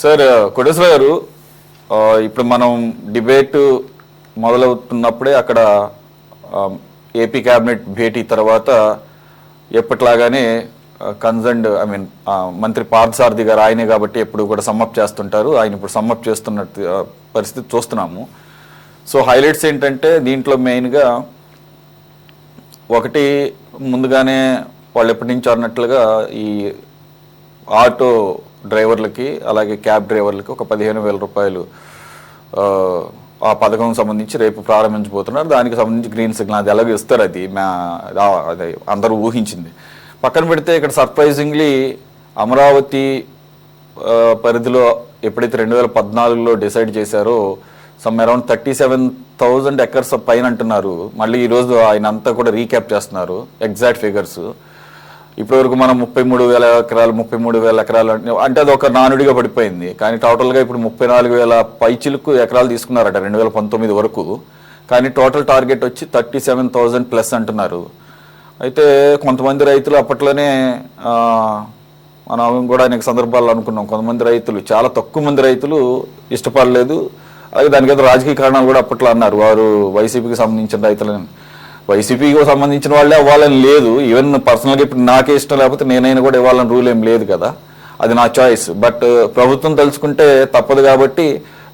Sir Koteswara గారు, ఇప్పుడు మనం డిబేట్ మొదలవుతున్నప్పుడే అక్కడ ఏపీ క్యాబినెట్ భేటీ తర్వాత ఎప్పట్లాగానే కన్సర్న్డ్ మంత్రి పార్థసారథి గారు ఆయనే కాబట్టి ఎప్పుడు కూడా సమ్మప్ చేస్తుంటారు. ఆయన ఇప్పుడు సమ్మప్ చేస్తున్నట్టు పరిస్థితి చూస్తున్నాము. సో హైలైట్స్ ఏంటంటే దీంట్లో మెయిన్గా ఒకటి, ముందుగానే వాళ్ళు ఎప్పటి నుంచి అన్నట్లుగా ఈ ఆటో డ్రైవర్లకి అలాగే క్యాబ్ డ్రైవర్లకి ఒక 15,000 రూపాయలు ఆ పథకం సంబంధించి రేపు ప్రారంభించబోతున్నారు. దానికి సంబంధించి గ్రీన్ సిగ్నల్ అది ఎలాగో ఇస్తారు, అది అందరూ ఊహించింది. పక్కన పెడితే ఇక్కడ సర్ప్రైజింగ్లీ అమరావతి పరిధిలో ఎప్పుడైతే 2014లో డిసైడ్ చేశారో సమ్ అరౌండ్ 37,000 ఎకర్స్ పైన అంటున్నారు. మళ్ళీ ఈరోజు ఆయన అంతా కూడా రీక్యాప్ చేస్తున్నారు ఎగ్జాక్ట్ ఫిగర్స్. ఇప్పటివరకు మనం 33,000 ఎకరాలు 33,000 ఎకరాలు అంటే అది ఒక నానుడిగా పడిపోయింది. కానీ టోటల్గా ఇప్పుడు 34,000 పైచిలకు ఎకరాలు తీసుకున్నారట 2019 వరకు. కానీ టోటల్ టార్గెట్ వచ్చి 37,000 ప్లస్ అంటున్నారు. అయితే కొంతమంది రైతులు అప్పట్లోనే మనం కూడా అనేక సందర్భాల్లో అనుకున్నాం, కొంతమంది రైతులు, చాలా తక్కువ మంది రైతులు ఇష్టపడలేదు. అలాగే దానికి ఏదో రాజకీయ కారణాలు కూడా అప్పట్లో అన్నారు. వారు వైసీపీకి సంబంధించిన రైతులని, వైసీపీకి సంబంధించిన వాళ్ళే అవ్వాలని లేదు. ఈవెన్ పర్సనల్గా ఇప్పుడు నాకే ఇష్టం లేకపోతే నేనైనా కూడా ఇవ్వాలని రూల్ ఏం లేదు కదా, అది నా చాయిస్. బట్ ప్రభుత్వం తెలుసుకుంటే తప్పదు కాబట్టి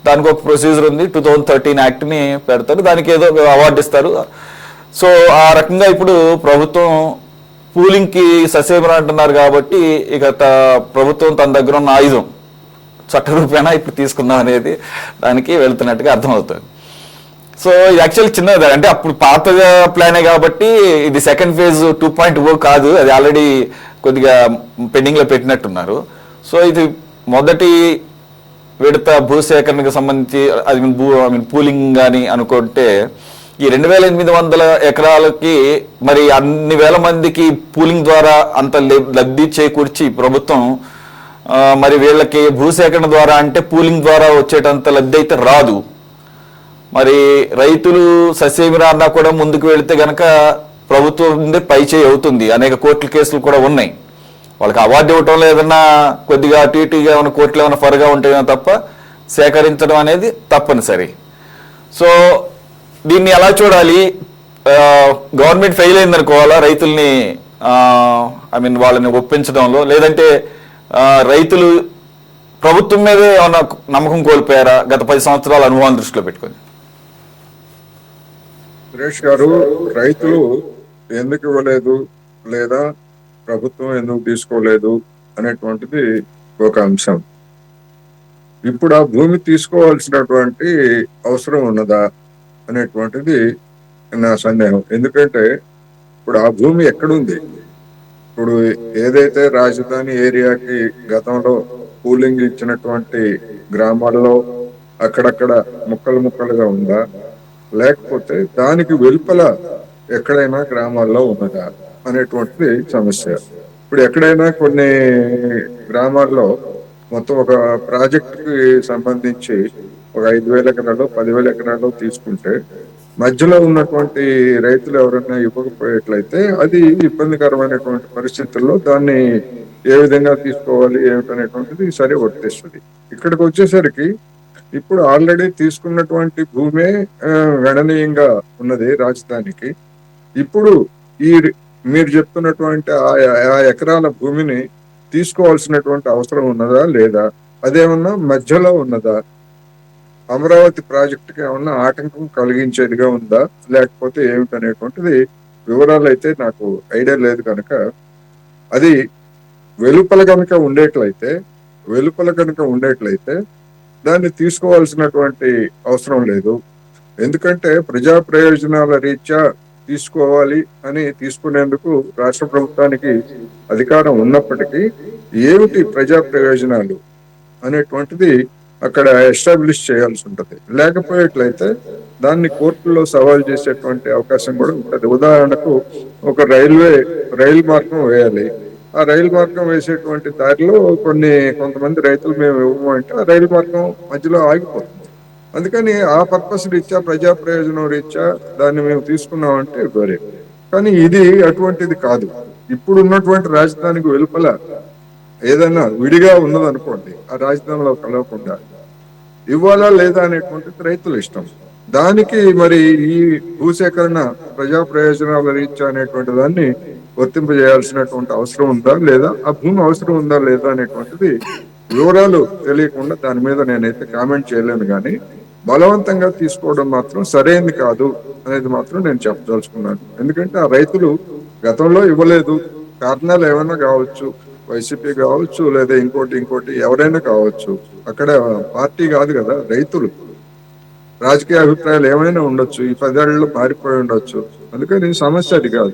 దానికి ఒక ప్రొసీజర్ ఉంది. 2013 యాక్ట్ని పెడతారు, దానికి ఏదో అవార్డు ఇస్తారు. సో ఆ రకంగా ఇప్పుడు ప్రభుత్వం పూలింగ్కి ససేమరా అంటున్నారు కాబట్టి ఇక ప్రభుత్వం తన దగ్గర ఉన్న ఆయుధం చట్టరూపేణా ఇప్పుడు తీసుకుందాం అనేది దానికి వెళ్తున్నట్టుగా అర్థమవుతుంది. సో ఇది యాక్చువల్లీ చిన్నది, అంటే అప్పుడు పాత ప్లానే కాబట్టి ఇది సెకండ్ ఫేజ్ 2.0 కాదు, అది ఆల్రెడీ కొద్దిగా పెండింగ్లో పెట్టినట్టున్నారు. సో ఇది మొదటి విడత భూసేకరణకు సంబంధించి అది పూలింగ్ కానీ అనుకుంటే ఈ 2,800 ఎకరాలకి మరి అన్ని వేల మందికి పూలింగ్ ద్వారా అంత లబ్ధి చేకూర్చి ప్రభుత్వం మరి వీళ్ళకి భూసేకరణ ద్వారా అంటే పూలింగ్ ద్వారా వచ్చేటంత లబ్ధి అయితే రాదు. మరి రైతులు ససేమిరా అన్నా కూడా ముందుకు వెళితే గనక ప్రభుత్వం పై చేయి అవుతుంది. అనేక కోర్టుల కేసులు కూడా ఉన్నాయి. వాళ్ళకి అవార్డు ఇవ్వటంలో ఏదన్నా కొద్దిగా అటు ఇటుగా ఉన్న కోర్టులు ఏమైనా ఫరగా ఉంటాయో తప్ప సేకరించడం అనేది తప్పనిసరి. సో దీన్ని ఎలా చూడాలి? గవర్నమెంట్ ఫెయిల్ అయిందనుకోవాలా రైతుల్ని వాళ్ళని ఒప్పించడంలో, లేదంటే రైతులు ప్రభుత్వం మీదే ఏమన్నా నమ్మకం కోల్పోయారా గత 10 సంవత్సరాల అనుభవాన్ని దృష్టిలో పెట్టుకొని? సురేష్ గారు, రైతులు ఎందుకు ఇవ్వలేదు లేదా ప్రభుత్వం ఎందుకు తీసుకోలేదు అనేటువంటిది ఒక అంశం. ఇప్పుడు ఆ భూమి తీసుకోవాల్సినటువంటి అవసరం ఉన్నదా అనేటువంటిది నా సందేహం. ఎందుకంటే ఇప్పుడు ఆ భూమి ఎక్కడుంది? ఇప్పుడు ఏదైతే రాజధాని ఏరియాకి గతంలో పూలింగ్ ఇచ్చినటువంటి గ్రామాల్లో అక్కడక్కడ ముక్కలుగా ఉందా, లేకపోతే దానికి వెలుపల ఎక్కడైనా గ్రామాల్లో ఉన్నదా అనేటువంటిది సమస్య. ఇప్పుడు ఎక్కడైనా కొన్ని గ్రామాల్లో మొత్తం ఒక ప్రాజెక్టుకి సంబంధించి ఒక 5,000 ఎకరాలు 10,000 ఎకరాలు తీసుకుంటే మధ్యలో ఉన్నటువంటి రైతులు ఎవరైనా ఇవ్వకపోయేట్లయితే అది ఇబ్బందికరమైనటువంటి పరిస్థితుల్లో దాన్ని ఏ విధంగా తీసుకోవాలి ఏమిటనేటువంటిది సరే వర్తిస్తుంది. ఇక్కడికి వచ్చేసరికి ఇప్పుడు ఆల్రెడీ తీసుకున్నటువంటి భూమే గణనీయంగా ఉన్నది రాజధానికి. ఇప్పుడు ఈ మీరు చెప్తున్నటువంటి ఆ ఎకరాల భూమిని తీసుకోవాల్సినటువంటి అవసరం ఉన్నదా లేదా, అదేమన్నా మధ్యలో ఉన్నదా, అమరావతి ప్రాజెక్టుకి ఏమన్నా ఆటంకం కలిగించేదిగా ఉందా, లేకపోతే ఏమిటనేటువంటిది వివరాలు అయితే నాకు ఐడియా లేదు. కనుక అది వెలుపల కనుక ఉండేట్లయితే దాన్ని తీసుకోవాల్సినటువంటి అవసరం లేదు. ఎందుకంటే ప్రజా ప్రయోజనాల రీత్యా తీసుకోవాలి అని తీసుకునేందుకు రాష్ట్ర ప్రభుత్వానికి అధికారం ఉన్నప్పటికీ ఏమిటి ప్రజా ప్రయోజనాలు అనేటువంటిది అక్కడ ఎస్టాబ్లిష్ చేయాల్సి ఉంటుంది. లేకపోయేట్లయితే దాన్ని కోర్టులో సవాల్ చేసేటువంటి అవకాశం కూడా ఉంటుంది. ఉదాహరణకు ఒక రైలు మార్గం వేయాలి. ఆ రైలు మార్గం వేసేటువంటి దారిలో కొంతమంది రైతులు మేము ఇవ్వము అంటే ఆ రైలు మార్గం మధ్యలో ఆగిపోతుంది. అందుకని ఆ పర్పస్ రీత్యా ప్రజా ప్రయోజనం రీత్యా దాన్ని మేము తీసుకున్నామంటే వేరే. కానీ ఇది అటువంటిది కాదు. ఇప్పుడు ఉన్నటువంటి రాజధానికి వెలుపల ఏదైనా విడిగా ఉన్నదనుకోండి, ఆ రాజధానిలో కలవకుండా ఇవ్వాలా లేదా అనేటువంటిది రైతుల ఇష్టం. దానికి మరి ఈ భూసేకరణ ప్రజా ప్రయోజనాల రీత్యా అనేటువంటి దాన్ని వర్తింపజేయాల్సినటువంటి అవసరం ఉందా లేదా, ఆ భూమి అవసరం ఉందా లేదా అనేటువంటిది వివరాలు తెలియకుండా దాని మీద నేనైతే కామెంట్ చేయలేను. కానీ బలవంతంగా తీసుకోవడం మాత్రం సరైనది కాదు అనేది మాత్రం నేను చెప్పదలుచుకున్నాను. ఎందుకంటే ఆ రైతులు గతంలో ఇవ్వలేదు, కారణాలు ఏమైనా కావచ్చు, వైసీపీ కావచ్చు లేదా ఇంకోటి ఇంకోటి ఎవరైనా కావచ్చు. అక్కడ పార్టీ కాదు కదా, రైతులు. రాజకీయ అభిప్రాయాలు ఏమైనా ఉండొచ్చు, ఈ 10 ఏళ్లలో మారిపోయి ఉండొచ్చు. అందుకని సమస్య అది కాదు.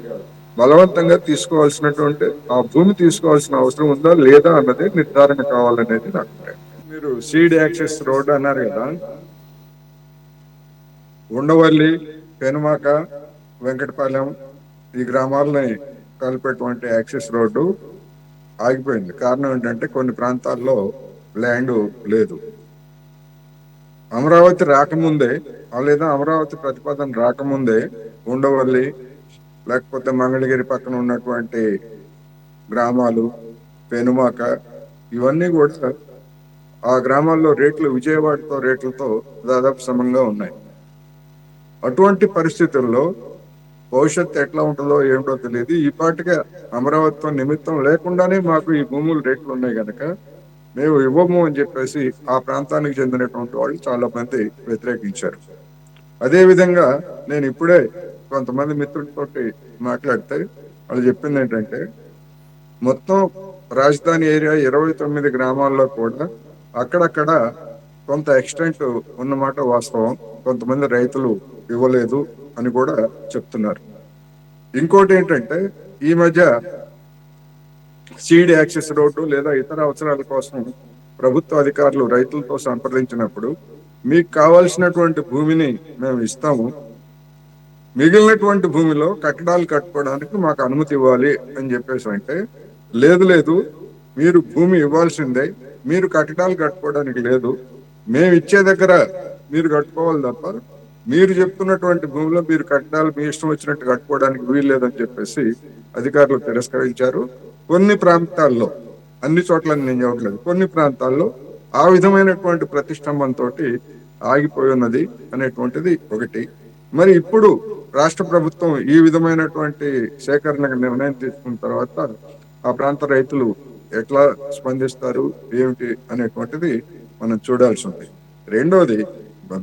బలవంతంగా తీసుకోవాల్సినటువంటి ఆ భూమి తీసుకోవాల్సిన అవసరం ఉందా లేదా అన్నది నిర్ధారణ కావాలనేది నా అభిప్రాయం. మీరు సీడ్ యాక్సెస్ రోడ్ అన్నారు కదా, ఉండవల్లి, పెనుమాక, వెంకటపాలెం ఈ గ్రామాలని కలిపేటువంటి యాక్సెస్ రోడ్డు ఆగిపోయింది. కారణం ఏంటంటే కొన్ని ప్రాంతాల్లో ల్యాండ్ లేదు. అమరావతి రాకముందే లేదా అమరావతి ప్రతిపాదన రాకముందే ఉండవల్లి లేకపోతే మంగళగిరి పక్కన ఉన్నటువంటి గ్రామాలు, పెనుమాక, ఇవన్నీ కూడా ఆ గ్రామాల్లో రేట్లు విజయవాడతో రేట్లతో దాదాపు సమంగా ఉన్నాయి. అటువంటి పరిస్థితుల్లో భవిష్యత్తు ఎట్లా ఉంటుందో ఏమిటో తెలియదు. ఈ పాటిగా అమరావతితో నిమిత్తం లేకుండానే మాకు ఈ భూములు రేట్లు ఉన్నాయి కనుక మేము ఇవ్వము అని చెప్పేసి ఆ ప్రాంతానికి చెందినటువంటి వాళ్ళు చాలా మంది వ్యతిరేకించారు. అదే విధంగా నేను ఇప్పుడే కొంతమంది మిత్రులతోటి మాట్లాడితే వాళ్ళు చెప్పింది ఏంటంటే, మొత్తం రాజధాని ఏరియా 29 గ్రామాల్లో కూడా అక్కడక్కడ కొంత ఎక్స్టెంట్ ఉన్నమాట వాస్తవం. కొంతమంది రైతులు ఇవ్వలేదు అని కూడా చెప్తున్నారు. ఇంకోటి ఏంటంటే, ఈ మధ్య సీడ్ యాక్సెస్ రోడ్డు లేదా ఇతర అవసరాల కోసం ప్రభుత్వ అధికారులు రైతులతో సంప్రదించినప్పుడు మీకు కావాల్సినటువంటి భూమిని మేము ఇస్తాము, మిగిలినటువంటి భూమిలో కట్టడాలు కట్టుకోవడానికి మాకు అనుమతి ఇవ్వాలి అని చెప్పేసి అంటే, లేదు లేదు మీరు భూమి ఇవ్వాల్సిందే, మీరు కట్టడాలు కట్టుకోవడానికి లేదు, మేము ఇచ్చే దగ్గర మీరు కట్టుకోవాలి తప్ప మీరు చెప్తున్నటువంటి భూమిలో మీరు కట్టడాలు మీ ఇష్టం వచ్చినట్టు కట్టుకోవడానికి వీలు లేదని చెప్పేసి అధికారులు తిరస్కరించారు. కొన్ని ప్రాంతాల్లో, అన్ని చోట్ల నేను చెప్పట్లేదు, కొన్ని ప్రాంతాల్లో ఆ విధమైనటువంటి ప్రతిష్టంభంతో ఆగిపోయి ఉన్నది అనేటువంటిది ఒకటి. మరి ఇప్పుడు రాష్ట్ర ప్రభుత్వం ఈ విధమైనటువంటి సేకరణకు నిర్ణయం తీసుకున్న తర్వాత ఆ ప్రాంత రైతులు ఎట్లా స్పందిస్తారు ఏమిటి అనేటువంటిది మనం చూడాల్సి ఉంది. రెండోది,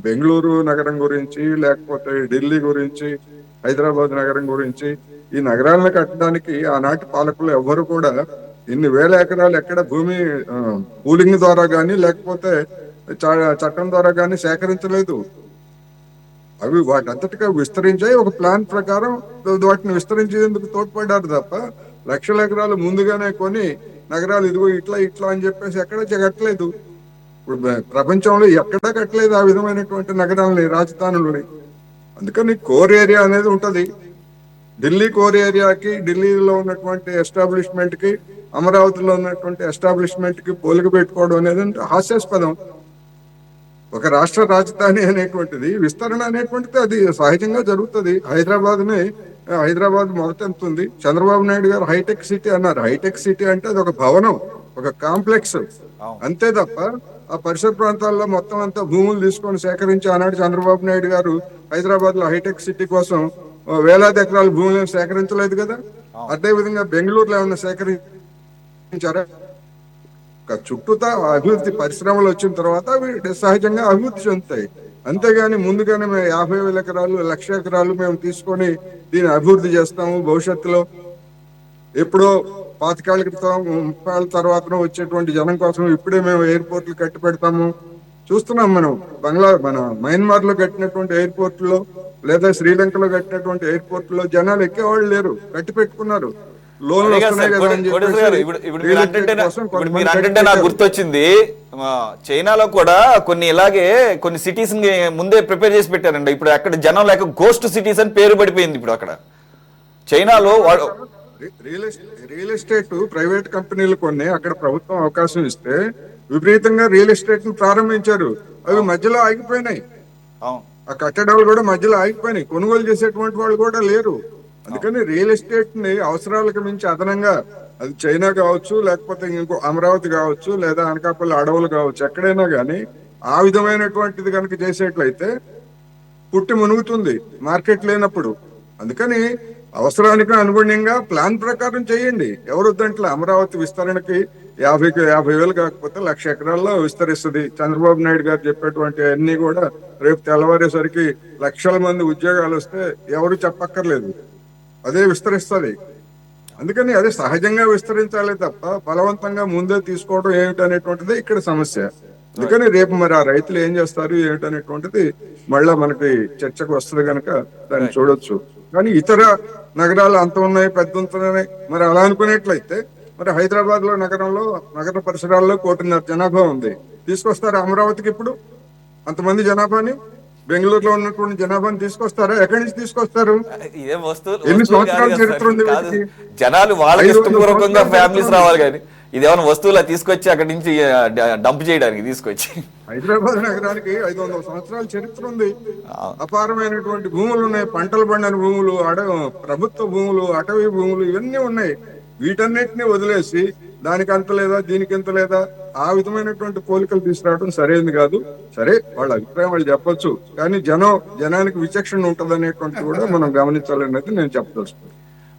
బెంగళూరు నగరం గురించి లేకపోతే ఢిల్లీ గురించి, హైదరాబాద్ నగరం గురించి, ఈ నగరాలను కట్టడానికి ఆనాటి పాలకులు ఎవ్వరు కూడా ఇన్ని వేల ఎకరాలు ఎక్కడ భూమి పూలింగ్ ద్వారా గాని లేకపోతే చట్టం ద్వారా గాని సేకరించలేదు. అవి వాటంతటిగా విస్తరించాయి. ఒక ప్లాన్ ప్రకారం వాటిని విస్తరించేందుకు తోడ్పడ్డారు తప్ప లక్షల ఎకరాలు ముందుగానే కొని నగరాలు ఇదిగో ఇట్లా ఇట్లా అని చెప్పేసి ఎక్కడ కట్టలేదు. ఇప్పుడు ప్రపంచంలో ఎక్కడా కట్టలేదు ఆ విధమైనటువంటి నగరాలని, రాజధానులని. అందుకని కోర్ ఏరియా అనేది ఉంటది. ఢిల్లీ కోర్ ఏరియాకి, ఢిల్లీలో ఉన్నటువంటి ఎస్టాబ్లిష్మెంట్ కి, అమరావతిలో ఉన్నటువంటి ఎస్టాబ్లిష్మెంట్ కి పోలిక పెట్టుకోవడం అనేది హాస్యాస్పదం. ఒక రాష్ట్ర రాజధాని అనేటువంటిది, విస్తరణ అనేటువంటిది అది సహజంగా జరుగుతుంది. హైదరాబాద్ మొదట ఎంత ఉంది? చంద్రబాబు నాయుడు గారు హైటెక్ సిటీ అన్నారు. హైటెక్ సిటీ అంటే అది ఒక భవనం, ఒక కాంప్లెక్స్, అంతే తప్ప ఆ పరిసర ప్రాంతాల్లో మొత్తం అంతా భూములు తీసుకొని సేకరించి ఆనాడు చంద్రబాబు నాయుడు గారు హైదరాబాద్ లో హైటెక్ సిటీ కోసం వేలాది ఎకరాల భూములను సేకరించలేదు కదా. అదే విధంగా బెంగళూరులో ఏమన్నా సేకరించారా? చుట్టూతా అభివృద్ధి పరిశ్రమలు వచ్చిన తర్వాత అవి సహజంగా అభివృద్ధి చెందుతాయి. అంతేగాని ముందుగానే మేము 50,000 ఎకరాలు, 1,00,000 ఎకరాలు మేము తీసుకొని దీన్ని అభివృద్ధి చేస్తాము, భవిష్యత్తులో ఎప్పుడో 25 ఏళ్ల క్రితం 30 ఏళ్ల తర్వాత వచ్చేటువంటి జనం కోసం ఇప్పుడే మేము ఎయిర్పోర్ట్లు కట్టి పెడతాము. చూస్తున్నాం మనం. మన మయన్మార్ లో కట్టినటువంటి ఎయిర్పోర్ట్లో లేదా శ్రీలంకలో కట్టినటువంటి ఎయిర్పోర్ట్లో జనాలు ఎక్కేవాళ్ళు లేరు, కట్టి పెట్టుకున్నారు. లోన్లు వస్తున్నాయి కదా అని చెప్పి నాకు గుర్తొచ్చింది. చైనాలో కూడా కొన్ని ఇలాగే కొన్ని సిటీస్ ముందే ప్రిపేర్ చేసి పెట్టారండి. ఇప్పుడు అక్కడ జనం లేక గోస్ట్ సిటీస్ అని పేరు పడిపోయింది. ఇప్పుడు అక్కడ చైనాలో రియల్ ఎస్టేట్ ప్రైవేట్ కంపెనీలు కొన్ని అక్కడ ప్రభుత్వం అవకాశం ఇస్తే విపరీతంగా రియల్ ఎస్టేట్ ను ప్రారంభించారు. అవి మధ్యలో ఆగిపోయినాయి. ఆ కట్టడాలు కూడా మధ్యలో ఆగిపోయినాయి. కొనుగోలు చేసేటువంటి వాళ్ళు కూడా లేరు. అందుకని రియల్ ఎస్టేట్ ని అవసరాలకు మించి అదనంగా అది చైనా కావచ్చు, లేకపోతే ఇంకో అమరావతి కావచ్చు, లేదా అనకాపల్లి అడవులు కావచ్చు, ఎక్కడైనా కానీ ఆ విధమైనటువంటిది కనుక చేసేట్లయితే పుట్టి మునుగుతుంది మార్కెట్ లేనప్పుడు. అందుకని అవసరానికి అనుగుణంగా ప్లాన్ ప్రకారం చేయండి. ఎవరు వద్దంట్లా అమరావతి విస్తరణకి 50,000 కాకపోతే 1,00,000 ఎకరాల్లో విస్తరిస్తుంది. చంద్రబాబు నాయుడు గారు చెప్పేటువంటి అన్ని కూడా రేపు తెల్లవారేసరికి లక్షల మంది ఉద్యోగాలు వస్తే ఎవరు చెప్పక్కర్లేదు, అదే విస్తరిస్తుంది. అందుకని అదే సహజంగా విస్తరించాలి తప్ప బలవంతంగా ముందే తీసుకోవడం ఏమిటనేటువంటిది ఇక్కడ సమస్య. అందుకని రేపు మరి ఆ రైతులు ఏం చేస్తారు ఏమిటనేటువంటిది మళ్ళా మనకి చర్చకు వస్తుంది కనుక దాన్ని చూడొచ్చు. కానీ ఇతర నగరాలు అంత ఉన్నాయి, పెద్ద ఉన్నాయి. మరి అలా అనుకునేట్లయితే మరి హైదరాబాద్ లో నగర పరిసరాల్లో 1,5,00,000 జనాభా ఉంది. తీసుకొస్తారు అమరావతికి ఇప్పుడు అంతమంది జనాభాని? బెంగళూరులో ఉన్నటువంటి జనాభాని తీసుకొస్తారా? ఎక్కడి నుంచి తీసుకొస్తారు? ఇదే వస్తువులు ఎన్ని వస్తువులు కాదు సంవత్సరాల కదా చరిత్ర సార్. ఉంది కాదు, వీటికి? జనాలు వాళ్ళకి 500 ఇష్టపూర్వకంగా సంవత్సరాల ఫ్యామిలీస్ చరిత్ర రావాలి ఉంది. కానీ ఇదేమైనా వస్తువులా తీసుకొచ్చి అక్కడి నుంచి డంప్ చేయడానికి తీసుకొచ్చి. హైదరాబాద్ నగరానికి 500 సంవత్సరాల చరిత్ర ఉంది. ఆ, అపారమైనటువంటి భూములు ఉన్నాయి, పంటలు పండిన భూములు, ప్రభుత్వ భూములు, అటవీ భూములు ఇవన్నీ ఉన్నాయి. వీటన్నిటిని వదిలేసి దానికి అంత లేదా దీనికి ఎంత లేదా ఆ విధమైనటువంటి పోలికలు తీసుకురావడం సరైనది కాదు. సరే, వాళ్ళ అభిప్రాయం వాళ్ళు చెప్పొచ్చు, కానీ జనానికి విచక్షణ ఉంటది అనేటువంటిది కూడా మనం గమనించాలనేది నేను చెప్పదలుచుకున్నాను.